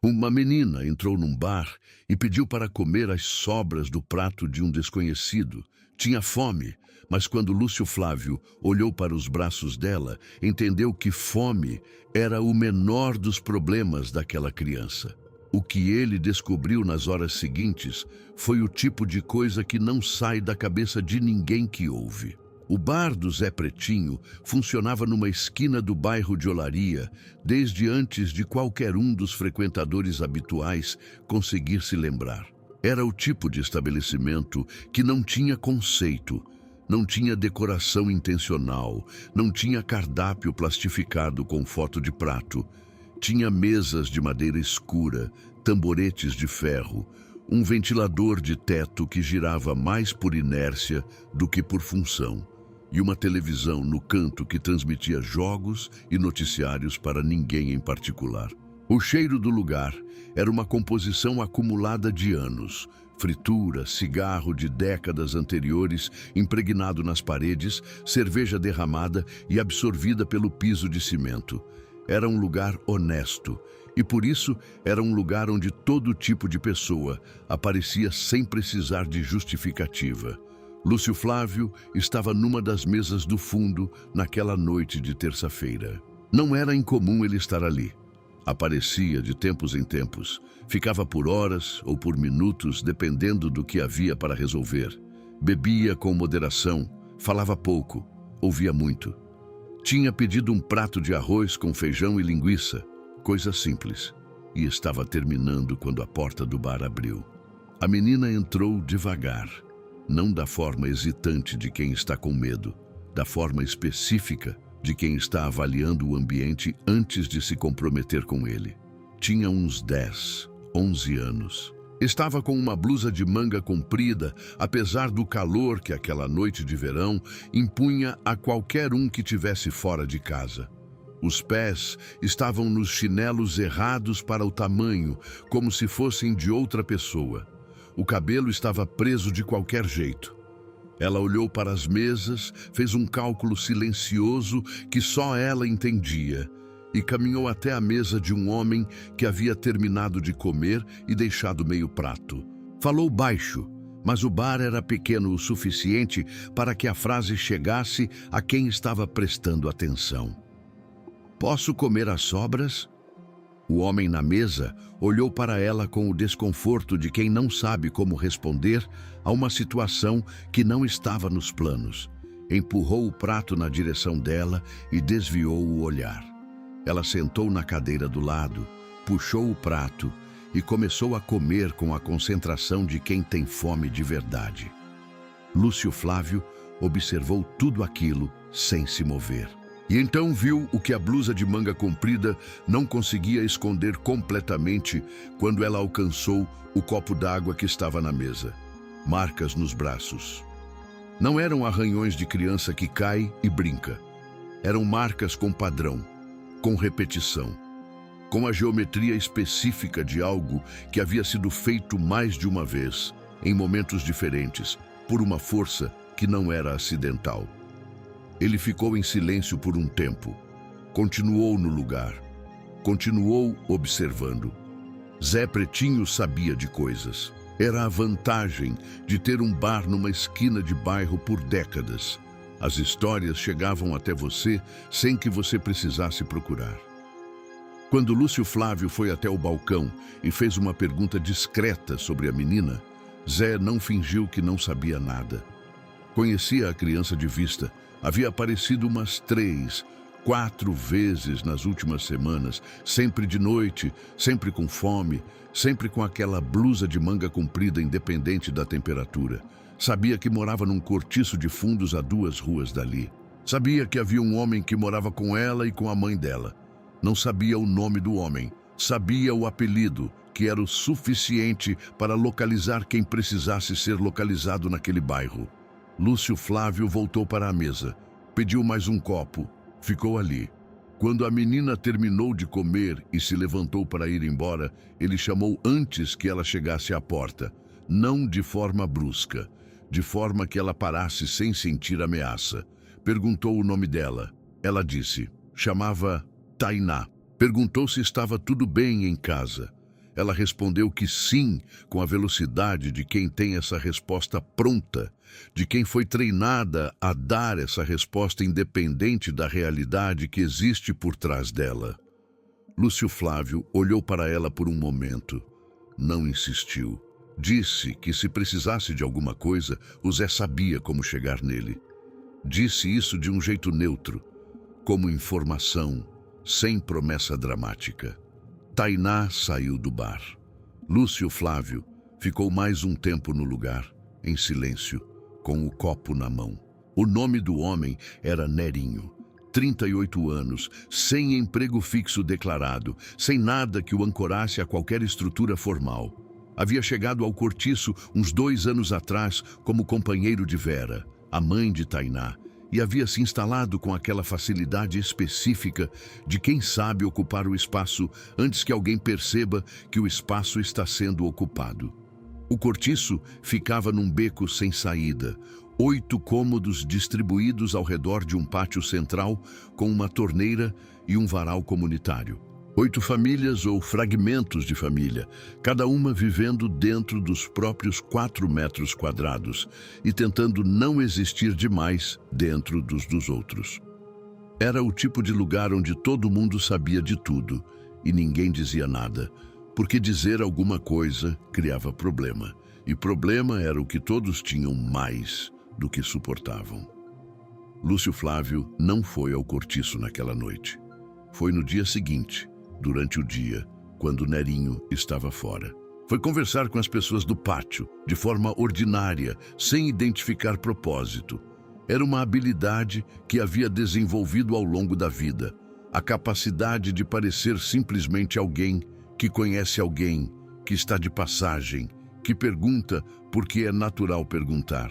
Uma menina entrou num bar e pediu para comer as sobras do prato de um desconhecido. Tinha fome, mas quando Lúcio Flávio olhou para os braços dela, entendeu que fome era o menor dos problemas daquela criança. O que ele descobriu nas horas seguintes foi o tipo de coisa que não sai da cabeça de ninguém que ouve. O bar do Zé Pretinho funcionava numa esquina do bairro de Olaria, desde antes de qualquer um dos frequentadores habituais conseguir se lembrar. Era o tipo de estabelecimento que não tinha conceito, não tinha decoração intencional, não tinha cardápio plastificado com foto de prato. Tinha mesas de madeira escura, tamboretes de ferro, um ventilador de teto que girava mais por inércia do que por função, e uma televisão no canto que transmitia jogos e noticiários para ninguém em particular. O cheiro do lugar era uma composição acumulada de anos, fritura, cigarro de décadas anteriores impregnado nas paredes, cerveja derramada e absorvida pelo piso de cimento. Era um lugar honesto, e por isso era um lugar onde todo tipo de pessoa aparecia sem precisar de justificativa. Lúcio Flávio estava numa das mesas do fundo naquela noite de terça-feira. Não era incomum ele estar ali. Aparecia de tempos em tempos, ficava por horas ou por minutos, dependendo do que havia para resolver. Bebia com moderação, falava pouco, ouvia muito. Tinha pedido um prato de arroz com feijão e linguiça, coisa simples, e estava terminando quando a porta do bar abriu. A menina entrou devagar, não da forma hesitante de quem está com medo, da forma específica de quem está avaliando o ambiente antes de se comprometer com ele. Tinha uns 10, 11 anos. Estava com uma blusa de manga comprida, apesar do calor que aquela noite de verão impunha a qualquer um que tivesse fora de casa. Os pés estavam nos chinelos errados para o tamanho, como se fossem de outra pessoa. O cabelo estava preso de qualquer jeito. Ela olhou para as mesas, fez um cálculo silencioso que só ela entendia e caminhou até a mesa de um homem que havia terminado de comer e deixado meio prato. Falou baixo, mas o bar era pequeno o suficiente para que a frase chegasse a quem estava prestando atenção. "Posso comer as sobras?" O homem na mesa olhou para ela com o desconforto de quem não sabe como responder a uma situação que não estava nos planos. Empurrou o prato na direção dela e desviou o olhar. Ela sentou na cadeira do lado, puxou o prato e começou a comer com a concentração de quem tem fome de verdade. Lúcio Flávio observou tudo aquilo sem se mover. E então viu o que a blusa de manga comprida não conseguia esconder completamente quando ela alcançou o copo d'água que estava na mesa. Marcas nos braços. Não eram arranhões de criança que cai e brinca. Eram marcas com padrão, com repetição, com a geometria específica de algo que havia sido feito mais de uma vez, em momentos diferentes, por uma força que não era acidental. Ele ficou em silêncio por um tempo. Continuou no lugar. Continuou observando. Zé Pretinho sabia de coisas. Era a vantagem de ter um bar numa esquina de bairro por décadas. As histórias chegavam até você sem que você precisasse procurar. Quando Lúcio Flávio foi até o balcão e fez uma pergunta discreta sobre a menina, Zé não fingiu que não sabia nada. Conhecia a criança de vista. Havia aparecido umas 3, 4 vezes nas últimas semanas, sempre de noite, sempre com fome, sempre com aquela blusa de manga comprida independente da temperatura. Sabia que morava num cortiço de fundos a 2 ruas dali. Sabia que havia um homem que morava com ela e com a mãe dela. Não sabia o nome do homem, sabia o apelido, que era o suficiente para localizar quem precisasse ser localizado naquele bairro. Lúcio Flávio voltou para a mesa, pediu mais um copo, ficou ali. Quando a menina terminou de comer e se levantou para ir embora, ele chamou antes que ela chegasse à porta, não de forma brusca, de forma que ela parasse sem sentir ameaça. Perguntou o nome dela. Ela disse. Chamava Tainá. Perguntou se estava tudo bem em casa. Ela respondeu que sim, com a velocidade de quem tem essa resposta pronta, de quem foi treinada a dar essa resposta independente da realidade que existe por trás dela. Lúcio Flávio olhou para ela por um momento. Não insistiu. Disse que se precisasse de alguma coisa, o Zé sabia como chegar nele. Disse isso de um jeito neutro, como informação, sem promessa dramática. Tainá saiu do bar. Lúcio Flávio ficou mais um tempo no lugar, em silêncio, com o copo na mão. O nome do homem era Nerinho. 38 anos, sem emprego fixo declarado, sem nada que o ancorasse a qualquer estrutura formal. Havia chegado ao Cortiço uns 2 anos atrás como companheiro de Vera, a mãe de Tainá, e havia se instalado com aquela facilidade específica de quem sabe ocupar o espaço antes que alguém perceba que o espaço está sendo ocupado. O Cortiço ficava num beco sem saída, 8 cômodos distribuídos ao redor de um pátio central com uma torneira e um varal comunitário. 8 famílias ou fragmentos de família, cada uma vivendo dentro dos próprios 4 metros quadrados e tentando não existir demais dentro dos outros. Era o tipo de lugar onde todo mundo sabia de tudo e ninguém dizia nada, porque dizer alguma coisa criava problema, e problema era o que todos tinham mais do que suportavam. Lúcio Flávio não foi ao Cortiço naquela noite. Foi no dia seguinte, durante o dia, quando Nerinho estava fora. Foi conversar com as pessoas do pátio, de forma ordinária, sem identificar propósito. Era uma habilidade que havia desenvolvido ao longo da vida, a capacidade de parecer simplesmente alguém que conhece alguém, que está de passagem, que pergunta porque é natural perguntar.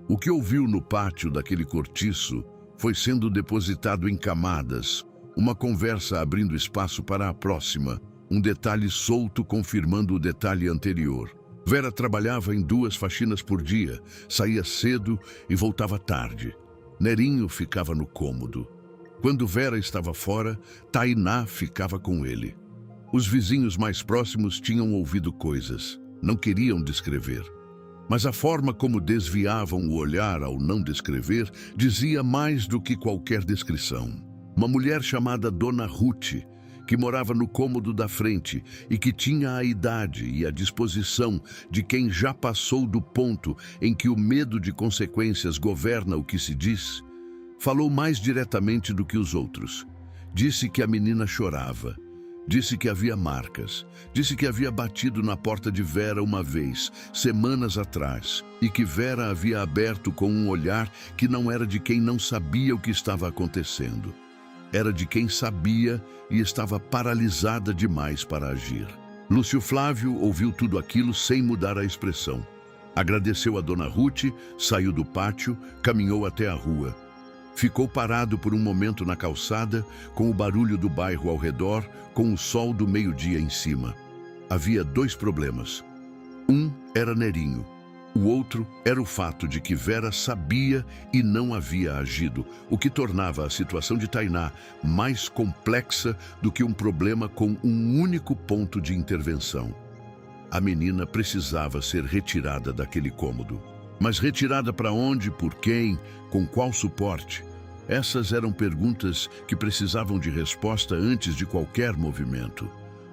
O que ouviu no pátio daquele cortiço foi sendo depositado em camadas, uma conversa abrindo espaço para a próxima, um detalhe solto confirmando o detalhe anterior. Vera trabalhava em 2 faxinas por dia, saía cedo e voltava tarde. Nerinho ficava no cômodo. Quando Vera estava fora, Tainá ficava com ele. Os vizinhos mais próximos tinham ouvido coisas, não queriam descrever. Mas a forma como desviavam o olhar ao não descrever dizia mais do que qualquer descrição. Uma mulher chamada Dona Ruth, que morava no cômodo da frente e que tinha a idade e a disposição de quem já passou do ponto em que o medo de consequências governa o que se diz, falou mais diretamente do que os outros. Disse que a menina chorava. Disse que havia marcas. Disse que havia batido na porta de Vera uma vez, semanas atrás, e que Vera havia aberto com um olhar que não era de quem não sabia o que estava acontecendo. Era de quem sabia e estava paralisada demais para agir. Lúcio Flávio ouviu tudo aquilo sem mudar a expressão. Agradeceu a Dona Ruth, saiu do pátio, caminhou até a rua. Ficou parado por um momento na calçada, com o barulho do bairro ao redor, com o sol do meio-dia em cima. Havia 2 problemas. Um era Nerinho. O outro era o fato de que Vera sabia e não havia agido, o que tornava a situação de Tainá mais complexa do que um problema com um único ponto de intervenção. A menina precisava ser retirada daquele cômodo. Mas retirada para onde, por quem, com qual suporte? Essas eram perguntas que precisavam de resposta antes de qualquer movimento.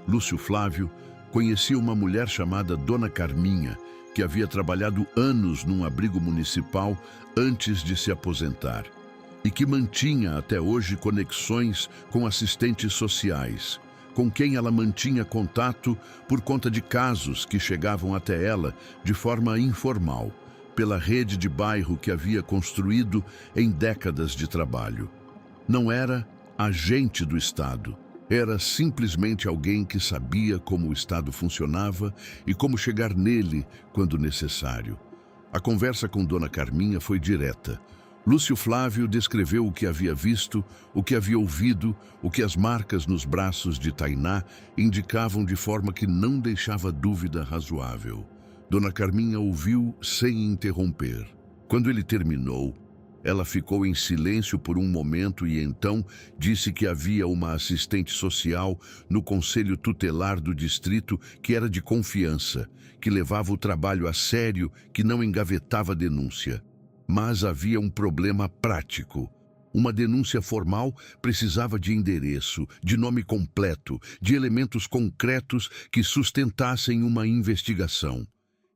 Lúcio Flávio conhecia uma mulher chamada Dona Carminha, que havia trabalhado anos num abrigo municipal antes de se aposentar e que mantinha até hoje conexões com assistentes sociais, com quem ela mantinha contato por conta de casos que chegavam até ela de forma informal, pela rede de bairro que havia construído em décadas de trabalho. Não era agente do Estado. Era simplesmente alguém que sabia como o Estado funcionava e como chegar nele quando necessário. A conversa com Dona Carminha foi direta. Lúcio Flávio descreveu o que havia visto, o que havia ouvido, o que as marcas nos braços de Tainá indicavam de forma que não deixava dúvida razoável. Dona Carminha ouviu sem interromper. Quando ele terminou, Ela ficou em silêncio por um momento e então disse que havia uma assistente social no conselho tutelar do distrito que era de confiança, que levava o trabalho a sério, que não engavetava denúncia. Mas havia um problema prático. Uma denúncia formal precisava de endereço, de nome completo, de elementos concretos que sustentassem uma investigação.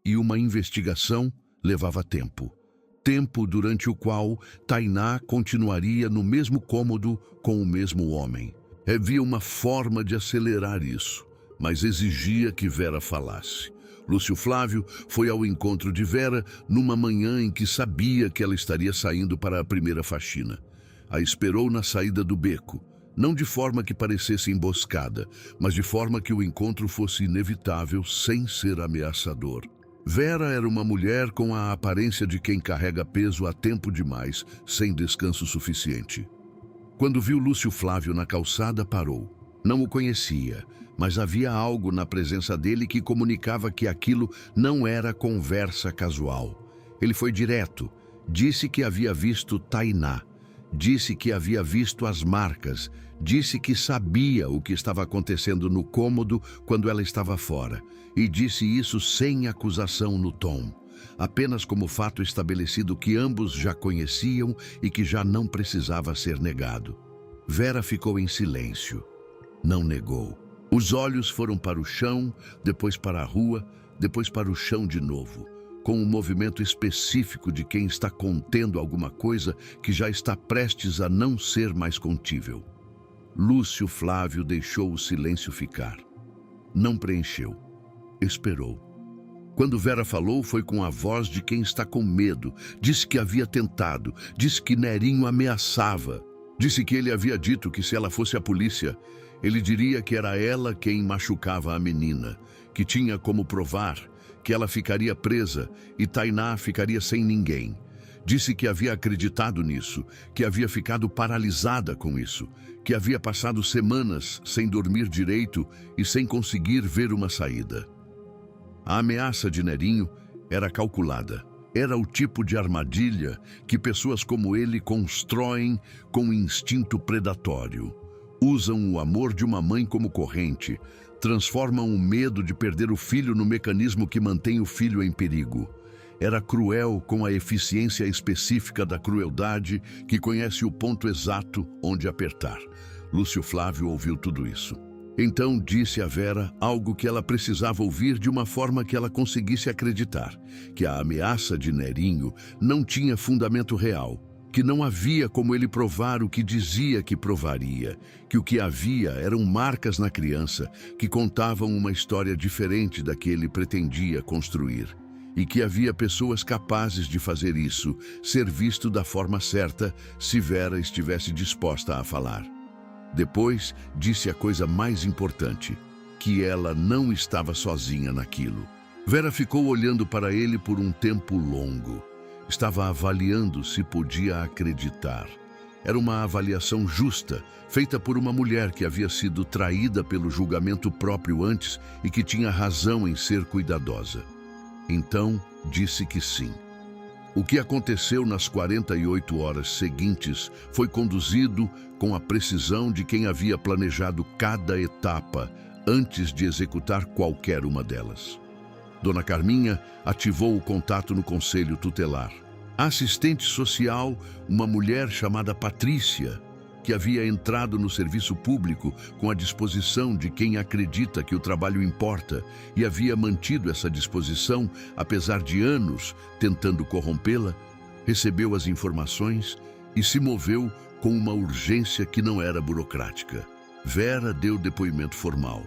E uma investigação levava tempo. Tempo durante o qual Tainá continuaria no mesmo cômodo com o mesmo homem. Havia uma forma de acelerar isso, mas exigia que Vera falasse. Lúcio Flávio foi ao encontro de Vera numa manhã em que sabia que ela estaria saindo para a primeira faxina. A esperou na saída do beco, não de forma que parecesse emboscada, mas de forma que o encontro fosse inevitável sem ser ameaçador. Vera era uma mulher com a aparência de quem carrega peso há tempo demais, sem descanso suficiente. Quando viu Lúcio Flávio na calçada, parou. Não o conhecia, mas havia algo na presença dele que comunicava que aquilo não era conversa casual. Ele foi direto, disse que havia visto Tainá, disse que havia visto as marcas, disse que sabia o que estava acontecendo no cômodo quando ela estava fora, e disse isso sem acusação no tom, apenas como fato estabelecido que ambos já conheciam e que já não precisava ser negado. Vera ficou em silêncio. Não negou. Os olhos foram para o chão, depois para a rua, depois para o chão de novo, com um movimento específico de quem está contendo alguma coisa que já está prestes a não ser mais contível. Lúcio Flávio deixou o silêncio ficar. Não preencheu. Esperou. Quando Vera falou, foi com a voz de quem está com medo. Disse que havia tentado, disse que Nerinho ameaçava. Disse que ele havia dito que se ela fosse a polícia, ele diria que era ela quem machucava a menina, que tinha como provar, que ela ficaria presa e Tainá ficaria sem ninguém. Disse que havia acreditado nisso, que havia ficado paralisada com isso, que havia passado semanas sem dormir direito e sem conseguir ver uma saída. A ameaça de Nerinho era calculada. Era o tipo de armadilha que pessoas como ele constroem com instinto predatório. Usam o amor de uma mãe como corrente, transformam o medo de perder o filho no mecanismo que mantém o filho em perigo. Era cruel com a eficiência específica da crueldade que conhece o ponto exato onde apertar. Lúcio Flávio ouviu tudo isso. Então disse a Vera algo que ela precisava ouvir de uma forma que ela conseguisse acreditar, que a ameaça de Nerinho não tinha fundamento real, que não havia como ele provar o que dizia que provaria, que o que havia eram marcas na criança que contavam uma história diferente da que ele pretendia construir, e que havia pessoas capazes de fazer isso, ser visto da forma certa, se Vera estivesse disposta a falar. Depois, disse a coisa mais importante, que ela não estava sozinha naquilo. Vera ficou olhando para ele por um tempo longo. Estava avaliando se podia acreditar. Era uma avaliação justa, feita por uma mulher que havia sido traída pelo julgamento próprio antes e que tinha razão em ser cuidadosa. Então, disse que sim. O que aconteceu nas 48 horas seguintes foi conduzido com a precisão de quem havia planejado cada etapa antes de executar qualquer uma delas. Dona Carminha ativou o contato no conselho tutelar. A assistente social, uma mulher chamada Patrícia, que havia entrado no serviço público com a disposição de quem acredita que o trabalho importa e havia mantido essa disposição, apesar de anos tentando corrompê-la, recebeu as informações e se moveu com uma urgência que não era burocrática. Vera deu depoimento formal.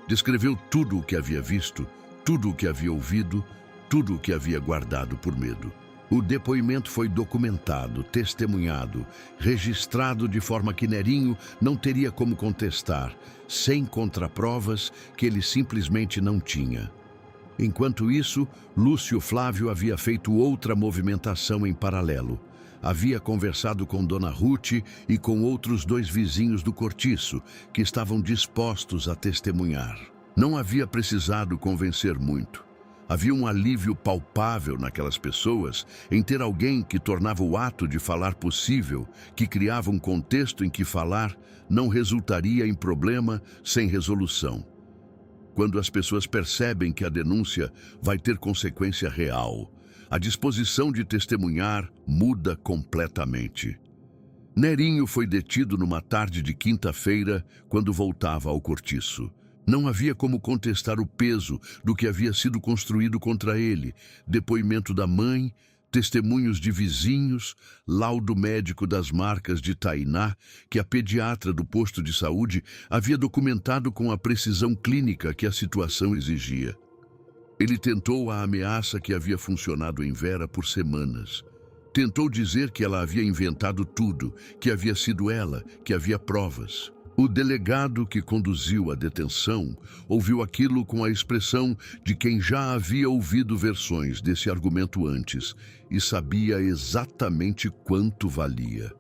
Descreveu tudo o que havia visto, tudo o que havia ouvido, tudo o que havia guardado por medo. O depoimento foi documentado, testemunhado, registrado de forma que Nerinho não teria como contestar, sem contraprovas que ele simplesmente não tinha. Enquanto isso, Lúcio Flávio havia feito outra movimentação em paralelo. Havia conversado com Dona Ruth e com outros 2 vizinhos do cortiço, que estavam dispostos a testemunhar. Não havia precisado convencer muito. Havia um alívio palpável naquelas pessoas em ter alguém que tornava o ato de falar possível, que criava um contexto em que falar não resultaria em problema sem resolução. Quando as pessoas percebem que a denúncia vai ter consequência real, a disposição de testemunhar muda completamente. Nerinho foi detido numa tarde de quinta-feira quando voltava ao cortiço. Não havia como contestar o peso do que havia sido construído contra ele. Depoimento da mãe, testemunhos de vizinhos, laudo médico das marcas de Tainá, que a pediatra do posto de saúde havia documentado com a precisão clínica que a situação exigia. Ele tentou a ameaça que havia funcionado em Vera por semanas. Tentou dizer que ela havia inventado tudo, que havia sido ela, que havia provas. O delegado que conduziu a detenção ouviu aquilo com a expressão de quem já havia ouvido versões desse argumento antes e sabia exatamente quanto valia.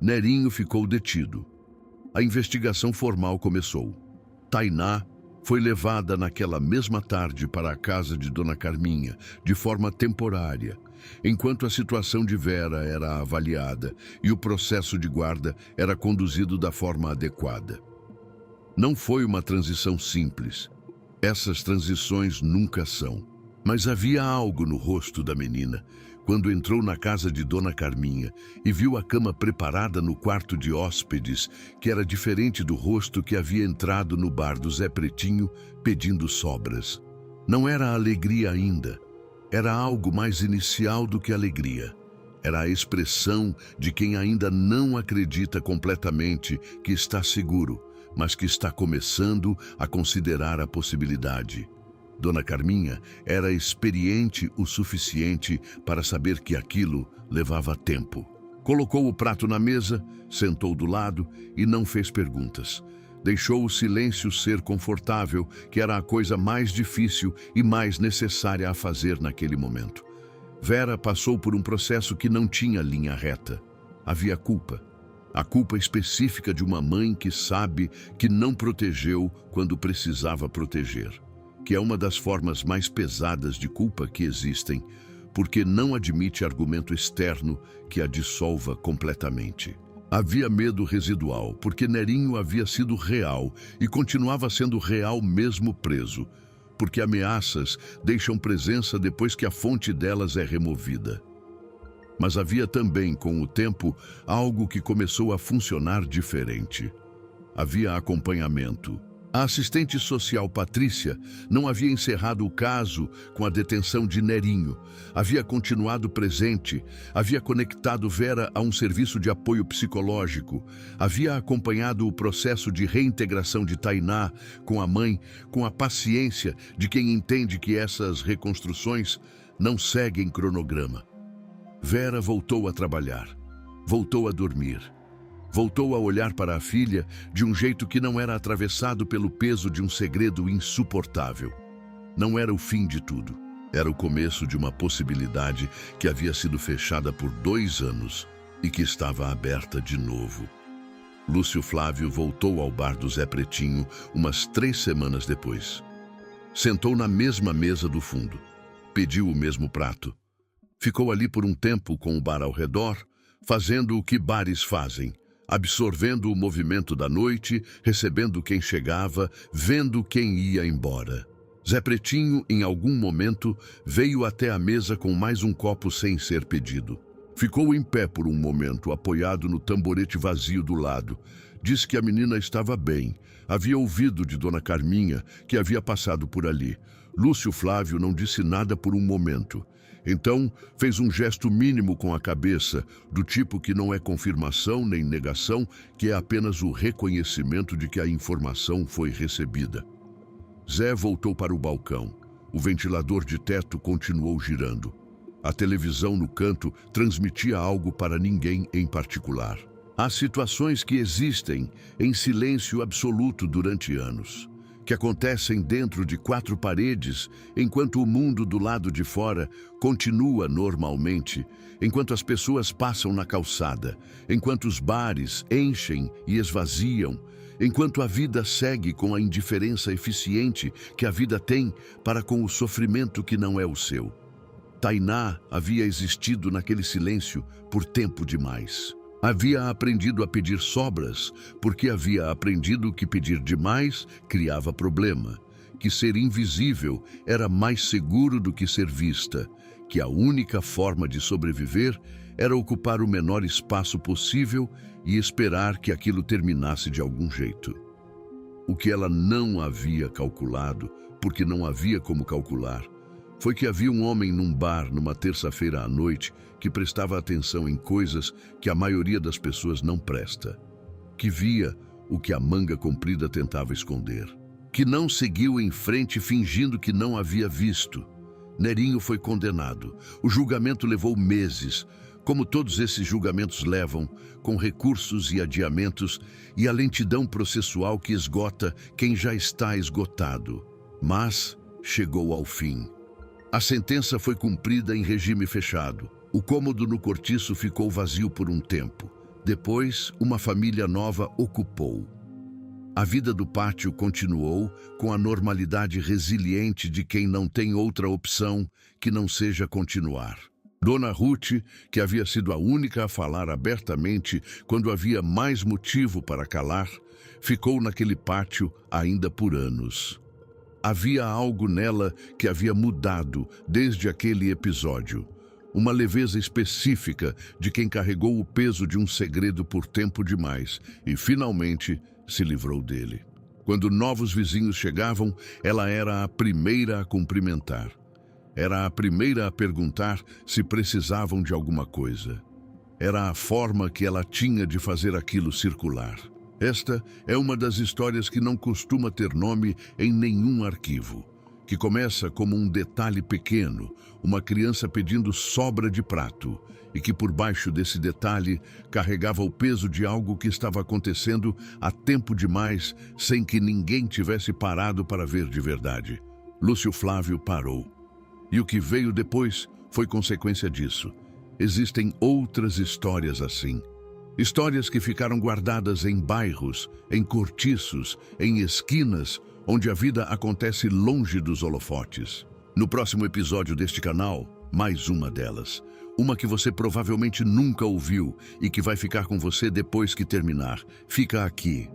Nerinho ficou detido. A investigação formal começou. Tainá foi levada naquela mesma tarde para a casa de Dona Carminha, de forma temporária, enquanto a situação de Vera era avaliada e o processo de guarda era conduzido da forma adequada. Não foi uma transição simples. Essas transições nunca são. Mas havia algo no rosto da menina quando entrou na casa de Dona Carminha e viu a cama preparada no quarto de hóspedes, que era diferente do rosto que havia entrado no bar do Zé Pretinho pedindo sobras. Não era alegria ainda. Era algo mais inicial do que alegria. Era a expressão de quem ainda não acredita completamente que está seguro, mas que está começando a considerar a possibilidade. Dona Carminha era experiente o suficiente para saber que aquilo levava tempo. Colocou o prato na mesa, sentou do lado e não fez perguntas. Deixou o silêncio ser confortável, que era a coisa mais difícil e mais necessária a fazer naquele momento. Vera passou por um processo que não tinha linha reta. Havia culpa. A culpa específica de uma mãe que sabe que não protegeu quando precisava proteger, que é uma das formas mais pesadas de culpa que existem, porque não admite argumento externo que a dissolva completamente. Havia medo residual, porque Nerinho havia sido real e continuava sendo real mesmo preso, porque ameaças deixam presença depois que a fonte delas é removida. Mas havia também, com o tempo, algo que começou a funcionar diferente. Havia acompanhamento. A assistente social Patrícia não havia encerrado o caso com a detenção de Nerinho. Havia continuado presente, havia conectado Vera a um serviço de apoio psicológico, havia acompanhado o processo de reintegração de Tainá com a mãe, com a paciência de quem entende que essas reconstruções não seguem cronograma. Vera voltou a trabalhar, voltou a dormir. Voltou a olhar para a filha de um jeito que não era atravessado pelo peso de um segredo insuportável. Não era o fim de tudo. Era o começo de uma possibilidade que havia sido fechada por 2 anos e que estava aberta de novo. Lúcio Flávio voltou ao bar do Zé Pretinho umas 3 semanas depois. Sentou na mesma mesa do fundo. Pediu o mesmo prato. Ficou ali por um tempo com o bar ao redor, fazendo o que bares fazem, absorvendo o movimento da noite, recebendo quem chegava, vendo quem ia embora. Zé Pretinho, em algum momento, veio até a mesa com mais um copo sem ser pedido. Ficou em pé por um momento, apoiado no tamborete vazio do lado. Disse que a menina estava bem. Havia ouvido de Dona Carminha que havia passado por ali. Lúcio Flávio não disse nada por um momento. Então, fez um gesto mínimo com a cabeça, do tipo que não é confirmação nem negação, que é apenas o reconhecimento de que a informação foi recebida. Zé voltou para o balcão. O ventilador de teto continuou girando. A televisão no canto transmitia algo para ninguém em particular. Há situações que existem em silêncio absoluto durante anos, que acontecem dentro de 4 paredes, enquanto o mundo do lado de fora continua normalmente, enquanto as pessoas passam na calçada, enquanto os bares enchem e esvaziam, enquanto a vida segue com a indiferença eficiente que a vida tem para com o sofrimento que não é o seu. Tainá havia existido naquele silêncio por tempo demais. Havia aprendido a pedir sobras, porque havia aprendido que pedir demais criava problema, que ser invisível era mais seguro do que ser vista, que a única forma de sobreviver era ocupar o menor espaço possível e esperar que aquilo terminasse de algum jeito. O que ela não havia calculado, porque não havia como calcular, foi que havia um homem num bar numa terça-feira à noite que prestava atenção em coisas que a maioria das pessoas não presta, que via o que a manga comprida tentava esconder, que não seguiu em frente fingindo que não havia visto. Nerinho foi condenado. O julgamento levou meses, como todos esses julgamentos levam, com recursos e adiamentos e a lentidão processual que esgota quem já está esgotado. Mas chegou ao fim. A sentença foi cumprida em regime fechado. O cômodo no cortiço ficou vazio por um tempo. Depois, uma família nova ocupou. A vida do pátio continuou com a normalidade resiliente de quem não tem outra opção que não seja continuar. Dona Ruth, que havia sido a única a falar abertamente quando havia mais motivo para calar, ficou naquele pátio ainda por anos. Havia algo nela que havia mudado desde aquele episódio. Uma leveza específica de quem carregou o peso de um segredo por tempo demais e, finalmente, se livrou dele. Quando novos vizinhos chegavam, ela era a primeira a cumprimentar. Era a primeira a perguntar se precisavam de alguma coisa. Era a forma que ela tinha de fazer aquilo circular. Esta é uma das histórias que não costuma ter nome em nenhum arquivo, que começa como um detalhe pequeno, uma criança pedindo sobra de prato, e que por baixo desse detalhe carregava o peso de algo que estava acontecendo há tempo demais, sem que ninguém tivesse parado para ver de verdade. Lúcio Flávio parou. E o que veio depois foi consequência disso. Existem outras histórias assim. Histórias que ficaram guardadas em bairros, em cortiços, em esquinas, onde a vida acontece longe dos holofotes. No próximo episódio deste canal, mais uma delas. Uma que você provavelmente nunca ouviu e que vai ficar com você depois que terminar. Fica aqui.